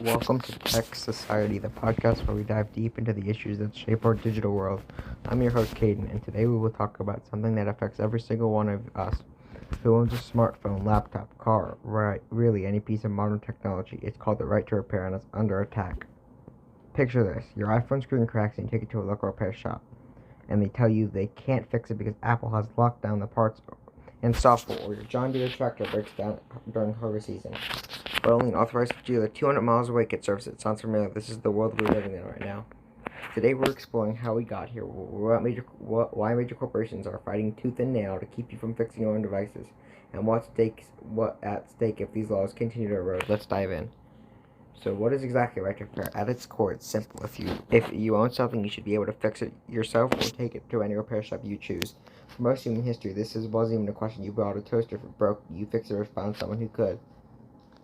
Welcome to Tech Society, the podcast where we dive deep into the issues that shape our digital world. I'm your host, Caden, and today we will talk about something that affects every single one of us who owns a smartphone, laptop, car, right, really any piece of modern technology. It's called the right to repair and it's under attack. Picture this, your iPhone screen cracks and you take it to a local repair shop, and they tell you they can't fix it because Apple has locked down the parts and software, or your John Deere tractor breaks down during harvest season. But only an authorized dealer 200 miles away can service it. Sounds familiar? This is the world we're living in right now. Today we're exploring how we got here, why major corporations are fighting tooth and nail to keep you from fixing your own devices, and what at stake if these laws continue to erode. Let's dive in. So what is exactly right to repair? At its core, it's simple. If you own something, you should be able to fix it yourself or take it to any repair shop you choose. For most human history, this wasn't even a question. You bought a toaster. If it broke, you fixed it or found someone who could.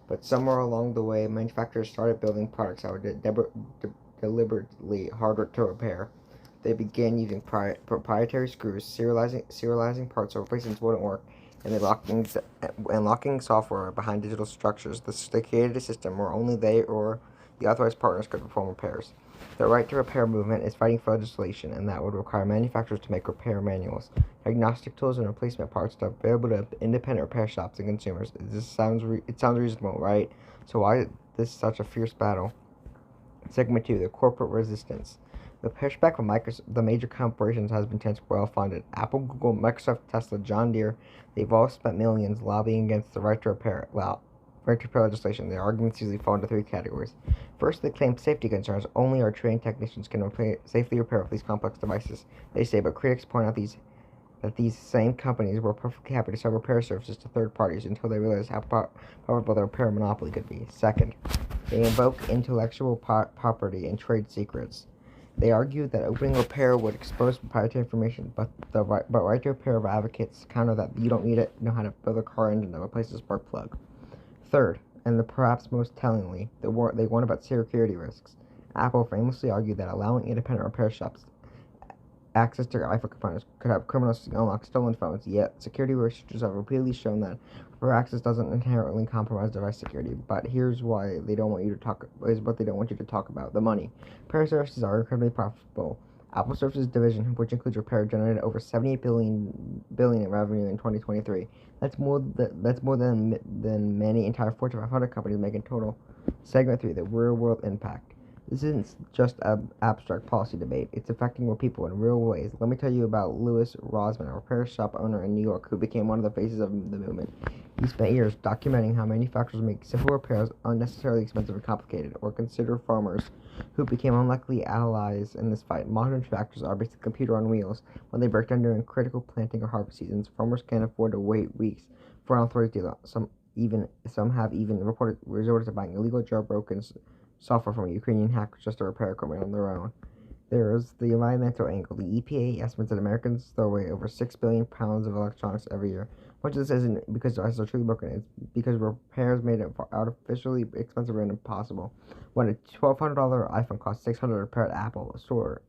But somewhere along the way, manufacturers started building products that were deliberately harder to repair. They began using proprietary screws, serializing parts so replacements wouldn't work, and locking software behind digital structures. They created a system where only they or the authorized partners could perform repairs. The right to repair movement is fighting for legislation, and that would require manufacturers to make repair manuals, diagnostic tools, and replacement parts that are available to independent repair shops and consumers. It sounds reasonable, right? So why is this such a fierce battle? Segment 2, the corporate resistance. The pushback from the major corporations has been well funded. Apple, Google, Microsoft, Tesla, John Deere, they've all spent millions lobbying against the right to repair legislation. Their arguments usually fall into three categories. First, they claim safety concerns. Only our trained technicians can safely repair these complex devices, they say, but critics point out that these same companies were perfectly happy to sell repair services to third parties until they realized how powerful the repair monopoly could be. Second, they invoke intellectual property and trade secrets. They argue that opening repair would expose proprietary information, but right to repair advocates counter that you don't need to know how to build a car engine that replaces a spark plug. Third, and perhaps most tellingly, they warn about security risks. Apple famously argued that allowing independent repair shops access to iPhone components could have criminals unlock stolen phones, yet security researchers have repeatedly shown that access doesn't inherently compromise device security. But here's why they don't want you to talk is what they don't want you to talk about: the money. Repair services are incredibly profitable. Apple Services division, which includes repair, generated over $78 billion in revenue in 2023. That's more than many entire Fortune 500 companies make in total. Segment 3: the real world impact. This isn't just an abstract policy debate. It's affecting real people in real ways. Let me tell you about Louis Rosman, a repair shop owner in New York who became one of the faces of the movement. He spent years documenting how manufacturers make simple repairs unnecessarily expensive and complicated, or consider farmers who became unlikely allies in this fight. Modern tractors are basically a computer on wheels. When they break down during critical planting or harvest seasons, farmers can't afford to wait weeks for an authorized dealer. Some have even resorted to buying illegal jailbroken software from a Ukrainian hackers just to repair equipment on their own. There is the environmental angle. The EPA estimates that Americans throw away over 6 billion pounds of electronics every year. Much of this isn't because devices are truly broken, it's because repairs made it artificially expensive and impossible. When a $1,200 iPhone costs $600 to repair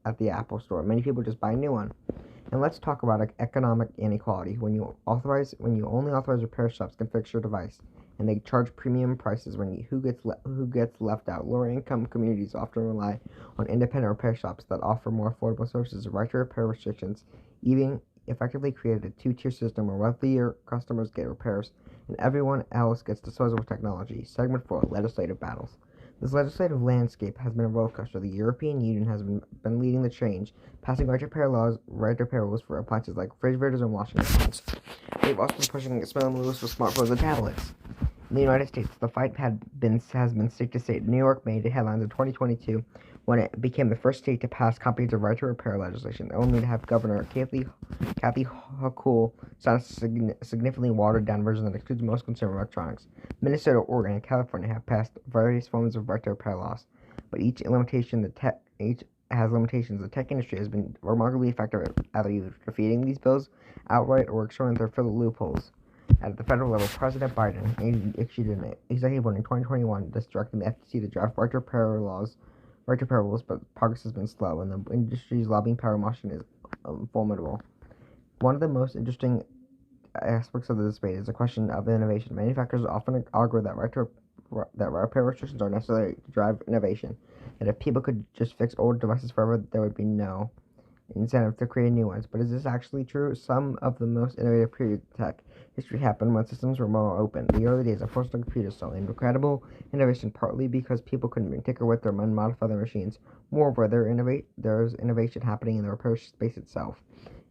at the Apple Store, many people just buy a new one. And let's talk about economic inequality. When you only authorize repair shops can fix your device, and they charge premium prices who gets left out. Lower income communities often rely on independent repair shops that offer more affordable services. Right to repair restrictions even effectively created a two-tier system where wealthier customers get repairs and everyone else gets disposable technology. Segment 4: legislative battles. This legislative landscape has been a roller coaster. The European Union has been leading the change, passing right to repair rules for appliances like refrigerators and washing machines. They've also been pushing similar rules for smartphones and tablets. In the United States, the fight has been state to state. New York made headlines in 2022 when it became the first state to pass comprehensive right to repair legislation, only to have Governor Kathy Hochul sign a significantly watered down version that excludes most consumer electronics. Minnesota, Oregon, and California have passed various forms of right to repair laws, but each has limitations. The tech industry has been remarkably effective at either defeating these bills outright or exploring their filled loopholes. At the federal level, President Biden issued an executive order in 2021 that's directing the FTC to draft right to repair rules, but progress has been slow, and the industry's lobbying power machine is formidable. One of the most interesting aspects of the debate is the question of innovation. Manufacturers often argue that right to that repair restrictions are necessary to drive innovation. That if people could just fix old devices forever, there would be no incentive to create new ones. But is this actually true? Some of the most innovative periods of tech history happened when systems were more open. The early days of personal computers saw incredible innovation, partly because people couldn't tinker with them and modify their machines. Moreover, there's innovation happening in the repair space itself.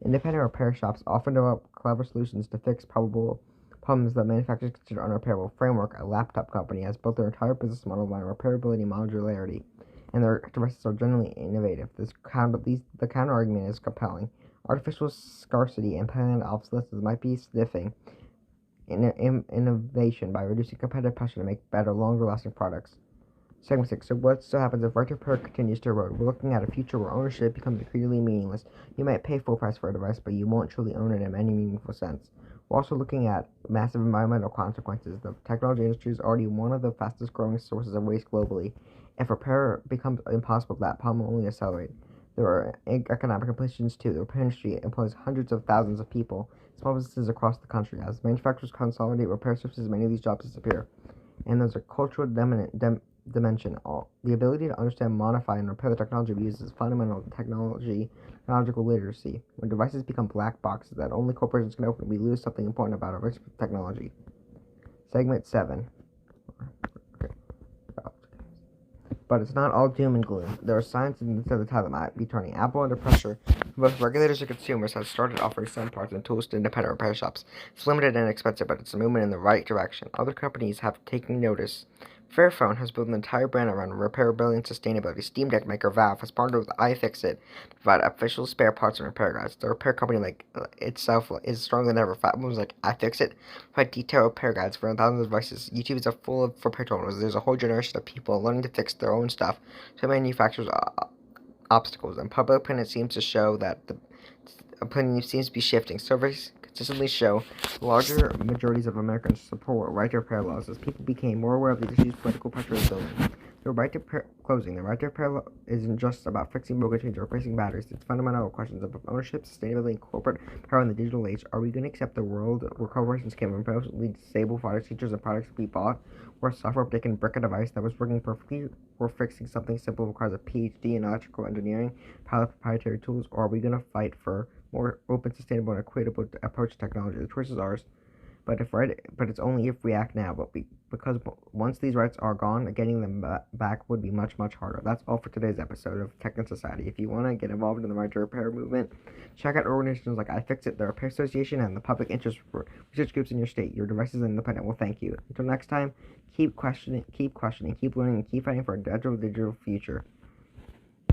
Independent repair shops often develop clever solutions to fix probable problems that manufacturers consider unrepairable. Framework, a laptop company, has built their entire business model around repairability and modularity, and their devices are generally innovative. The counter argument is compelling. Artificial scarcity and planned obsolescence might be stifling innovation by reducing competitive pressure to make better, longer-lasting products. Segment 6. So what still happens if right to repair continues to erode? We're looking at a future where ownership becomes increasingly meaningless. You might pay full price for a device, but you won't truly own it in any meaningful sense. We're also looking at massive environmental consequences. The technology industry is already one of the fastest growing sources of waste globally. If repair becomes impossible, that problem will only accelerate. There are economic implications too. The repair industry employs hundreds of thousands of people, small businesses across the country. As manufacturers consolidate repair services, many of these jobs disappear. And there's a cultural dimension. The ability to understand, modify, and repair the technology we use is fundamental to technological literacy. When devices become black boxes that only corporations can open, we lose something important about our rich technology. Segment 7. But it's not all doom and gloom. There are signs in the tide that might be turning. Apple, under pressure from both regulators and consumers, has started offering some parts and tools to independent repair shops. It's limited and expensive, but it's a movement in the right direction. Other companies have taken notice. Fairphone has built an entire brand around repairability and sustainability. Steam Deck maker Valve has partnered with iFixit to provide official spare parts and repair guides. The repair company itself is stronger than ever. Platforms like iFixit provide detailed repair guides for thousands of devices. YouTube is full of repair tutorials. There's a whole generation of people learning to fix their own stuff. So manufacturers obstacles, and public opinion seems to show that the opinion seems to be shifting. Surveys consistently show larger majorities of Americans support right to repair laws. As people became more aware of these issues, political pressure is building. The right to repair law isn't just about fixing broken chains or replacing batteries. It's fundamental questions of ownership, sustainability, and corporate power in the digital age. Are we going to accept a world where corporations can impossibly disable product features and products we bought, where software update can brick a device that was working perfectly, or fixing something simple requires a PhD in electrical engineering, pilot proprietary tools, or are we going to fight for more open, sustainable, and equitable approach to technology? The choice is ours. But it's only if we act now. Because once these rights are gone, getting them back would be much, much harder. That's all for today's episode of Tech and Society. If you want to get involved in the right to repair movement, check out organizations like iFixit, the Repair Association, and the public interest research groups in your state. Your devices and independent will thank you. Until next time, keep questioning, keep learning, and keep fighting for a digital future.